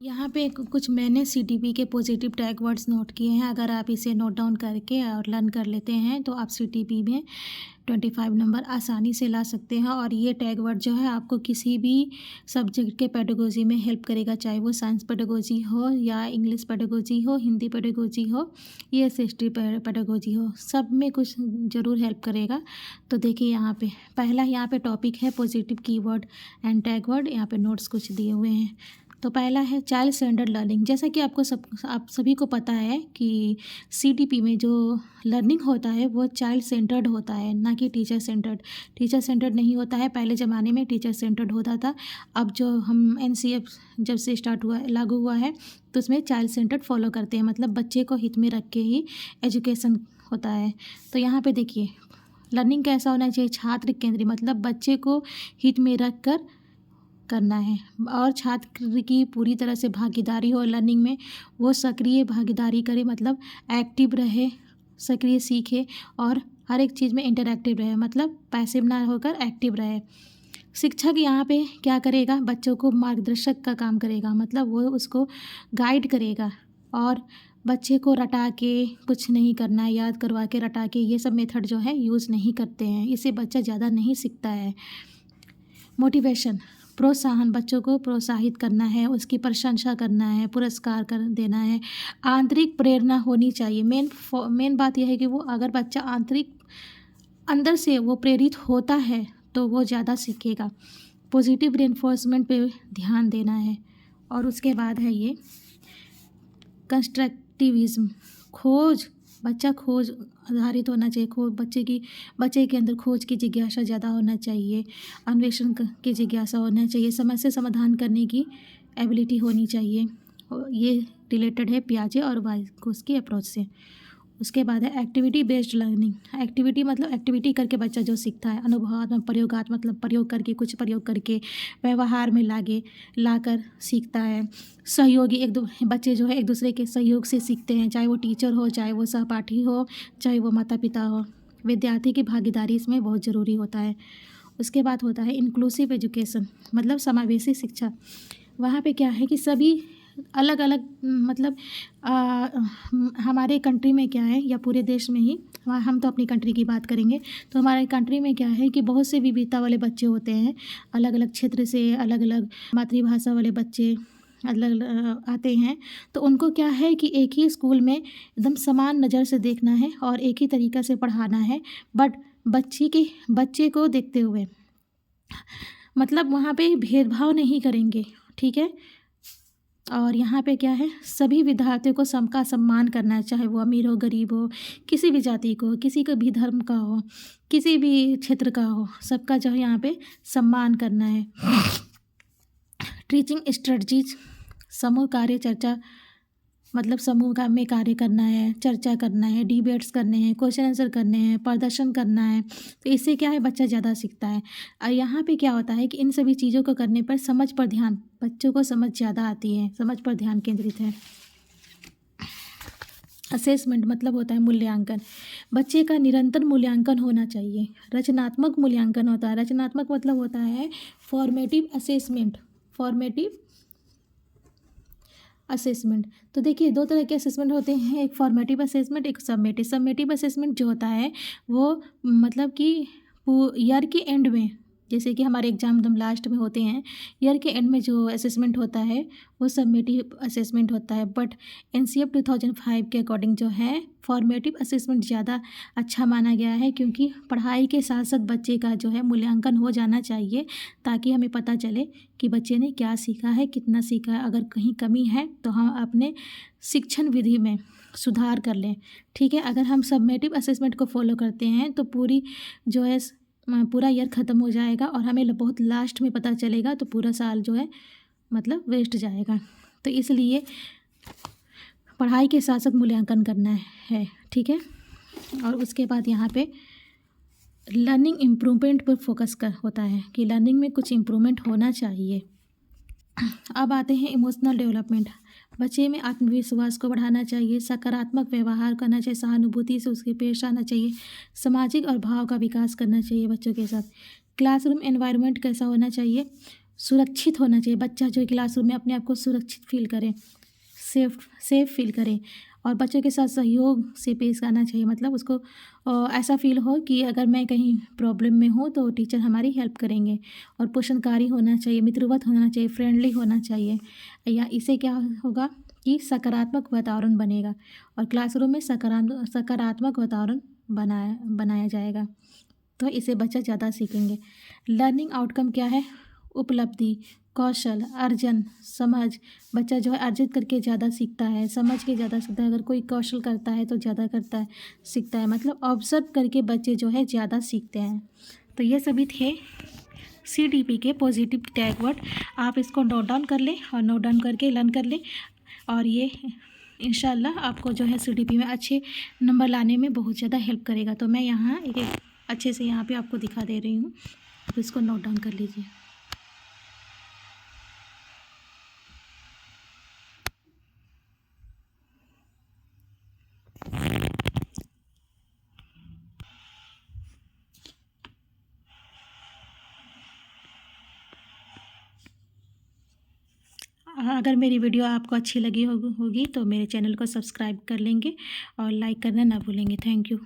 यहाँ पे कुछ मैंने सीटीपी के पॉजिटिव टैग वर्ड्स नोट किए हैं। अगर आप इसे नोट डाउन करके और लर्न कर लेते हैं तो आप सीटीपी में 25 नंबर आसानी से ला सकते हैं। और ये टैग वर्ड जो है आपको किसी भी सब्जेक्ट के पेडागोजी में हेल्प करेगा, चाहे वो साइंस पेडागोजी हो या इंग्लिश पेडागोजी हो, हिंदी पेडागोजी हो या हिस्ट्री पेडागोजी हो, सब में कुछ ज़रूर हेल्प करेगा। तो देखिए यहाँ पे पहला यहाँ पे टॉपिक है positive keyword and tag word. यहाँ पे नोट्स कुछ दिए हुए हैं। तो पहला है चाइल्ड सेंटर्ड लर्निंग। जैसा कि आप सभी को पता है कि सीटीपी में जो लर्निंग होता है वो चाइल्ड सेंटर्ड होता है, ना कि टीचर सेंटर्ड। टीचर सेंटर्ड नहीं होता है, पहले ज़माने में टीचर सेंटर्ड होता था। अब जो हम एनसीएफ जब से स्टार्ट हुआ लागू हुआ है तो उसमें चाइल्ड सेंटर्ड फॉलो करते हैं, मतलब बच्चे को हित में रख के ही एजुकेशन होता है। तो यहाँ पे देखिए लर्निंग कैसा होना चाहिए, छात्र केंद्रीय, मतलब बच्चे को हित में रख कर करना है और छात्र की पूरी तरह से भागीदारी हो लर्निंग में, वो सक्रिय भागीदारी करे, मतलब एक्टिव रहे, सक्रिय सीखे और हर एक चीज़ में इंटरैक्टिव रहे, मतलब पैसिव ना होकर एक्टिव रहे। शिक्षक यहाँ पे क्या करेगा, बच्चों को मार्गदर्शक का काम करेगा, मतलब वो उसको गाइड करेगा और बच्चे को रटा के कुछ नहीं करना है, याद करवा के रटा के ये सब मेथड जो है यूज़ नहीं करते हैं, इससे बच्चा ज़्यादा नहीं सीखता है। मोटिवेशन, प्रोत्साहन, बच्चों को प्रोत्साहित करना है, उसकी प्रशंसा करना है, पुरस्कार कर देना है। आंतरिक प्रेरणा होनी चाहिए। मेन बात यह है कि वो अगर बच्चा आंतरिक अंदर से वो प्रेरित होता है तो वो ज़्यादा सीखेगा। पॉजिटिव रेनफोर्समेंट पे ध्यान देना है। और उसके बाद है ये कंस्ट्रक्टिविज्म, खोज, बच्चा खोज आधारित होना चाहिए। बच्चे के अंदर खोज की जिज्ञासा ज़्यादा होना चाहिए, अन्वेषण की जिज्ञासा होना चाहिए, समस्या समाधान करने की एबिलिटी होनी चाहिए। और ये रिलेटेड है पियाजे और वाइगोत्स्की अप्रोच से। उसके बाद है एक्टिविटी बेस्ड लर्निंग। एक्टिविटी मतलब एक्टिविटी करके बच्चा जो सीखता है, अनुभवात्मक, प्रयोगात्मक, मतलब प्रयोग करके, कुछ प्रयोग करके व्यवहार में लाकर सीखता है। सहयोगी, बच्चे जो है एक दूसरे के सहयोग से सीखते हैं, चाहे वो टीचर हो, चाहे वो सहपाठी हो, चाहे वो माता पिता हो। विद्यार्थी की भागीदारी इसमें बहुत ज़रूरी होता है। उसके बाद होता है इंक्लूसिव एजुकेशन, मतलब समावेशी शिक्षा। वहाँ पे क्या है कि सभी अलग अलग, मतलब हमारे कंट्री में क्या है या पूरे देश में ही, हम तो अपनी कंट्री की बात करेंगे, तो हमारे कंट्री में क्या है कि बहुत से विविधता वाले बच्चे होते हैं, अलग अलग क्षेत्र से, अलग अलग मातृभाषा वाले बच्चे अलग आते हैं। तो उनको क्या है कि एक ही स्कूल में एकदम समान नज़र से देखना है और एक ही तरीक़ा से पढ़ाना है, बट बच्चे को देखते हुए, मतलब वहाँ पे भेदभाव नहीं करेंगे, ठीक है। और यहाँ पे क्या है, सभी विद्यार्थियों को सबका सम्मान करना है, चाहे वो अमीर हो, गरीब हो, किसी भी जाति को, किसी का भी धर्म का हो, किसी भी क्षेत्र का हो, सबका जो है यहाँ पे सम्मान करना है। टीचिंग स्ट्रेटजीज, समूह कार्य चर्चा, मतलब समूह में कार्य करना है, चर्चा करना है, डिबेट्स करने हैं, क्वेश्चन आंसर करने हैं, प्रदर्शन करना है। तो इससे क्या है, बच्चा ज़्यादा सीखता है। और यहाँ पे क्या होता है कि इन सभी चीज़ों को करने पर समझ पर ध्यान, बच्चों को समझ ज़्यादा आती है, समझ पर ध्यान केंद्रित है। असेसमेंट मतलब होता है मूल्यांकन। बच्चे का निरंतर मूल्यांकन होना चाहिए। रचनात्मक मूल्यांकन होता है। रचनात्मक मतलब होता है फॉर्मेटिव असेसमेंट। तो देखिए दो तरह के असेसमेंट होते हैं, एक फॉर्मेटिव असेसमेंट, एक सबमेटिव। सबमेटिव असेसमेंट जो होता है वो मतलब कि ईयर के एंड में, जैसे कि हमारे एग्ज़ाम एकदम लास्ट में होते हैं, ईयर के एंड में जो असेसमेंट होता है वो सबमेटिव असेसमेंट होता है। बट एनसीएफ 2005 के अकॉर्डिंग जो है फॉर्मेटिव असेसमेंट ज़्यादा अच्छा माना गया है, क्योंकि पढ़ाई के साथ साथ बच्चे का जो है मूल्यांकन हो जाना चाहिए, ताकि हमें पता चले कि बच्चे ने क्या सीखा है, कितना सीखा है। अगर कहीं कमी है तो हम अपने शिक्षण विधि में सुधार कर लें, ठीक है। अगर हम सबमेटिव असेसमेंट को फॉलो करते हैं तो पूरा ईयर ख़त्म हो जाएगा और हमें बहुत लास्ट में पता चलेगा, तो पूरा साल जो है मतलब वेस्ट जाएगा। तो इसलिए पढ़ाई के साथ साथ मूल्यांकन करना है, ठीक है। और उसके बाद यहाँ पे लर्निंग इम्प्रूवमेंट पर फोकस होता है कि लर्निंग में कुछ इम्प्रूवमेंट होना चाहिए। अब आते हैं इमोशनल डेवलपमेंट। बच्चे में आत्मविश्वास को बढ़ाना चाहिए, सकारात्मक व्यवहार करना चाहिए, सहानुभूति से उसके पेश आना चाहिए, सामाजिक और भाव का विकास करना चाहिए बच्चों के साथ। क्लासरूम एनवायरनमेंट कैसा होना चाहिए, सुरक्षित होना चाहिए। बच्चा जो है क्लासरूम में अपने आप को सुरक्षित फ़ील करे, सेफ़ फ़ील करे और बच्चों के साथ सहयोग से पेश आना चाहिए। मतलब उसको ऐसा फ़ील हो कि अगर मैं कहीं प्रॉब्लम में हूँ तो टीचर हमारी हेल्प करेंगे। और पोषणकारी होना चाहिए, मित्रवत होना चाहिए, फ्रेंडली होना चाहिए। या इससे क्या होगा कि सकारात्मक वातावरण बनेगा और क्लासरूम में सकारात्मक वातावरण बनाया जाएगा। तो इससे बच्चा ज़्यादा सीखेंगे। लर्निंग आउटकम क्या है? उपलब्धि, कौशल, अर्जन, समझ। बच्चा जो है अर्जित करके ज़्यादा सीखता है, समझ के ज़्यादा सीखता है। अगर कोई कौशल करता है तो ज़्यादा करता है, सीखता है। मतलब ऑब्ज़र्व करके बच्चे जो है ज़्यादा सीखते हैं। तो ये सभी थे CDP के पॉजिटिव टैग वर्ड। आप इसको नोट डाउन कर लें और नोट डाउन करके लर्न कर लें और ये इंशाल्लाह आपको जो है CDP में अच्छे नंबर लाने में बहुत ज़्यादा हेल्प करेगा। तो मैं यहाँ एक अच्छे से यहाँ पे आपको दिखा दे रही हूँ, आप इसको नोट डाउन कर लीजिए। अगर मेरी वीडियो आपको अच्छी लगी होगी तो मेरे चैनल को सब्सक्राइब कर लेंगे और लाइक करना ना भूलेंगे। Thank you.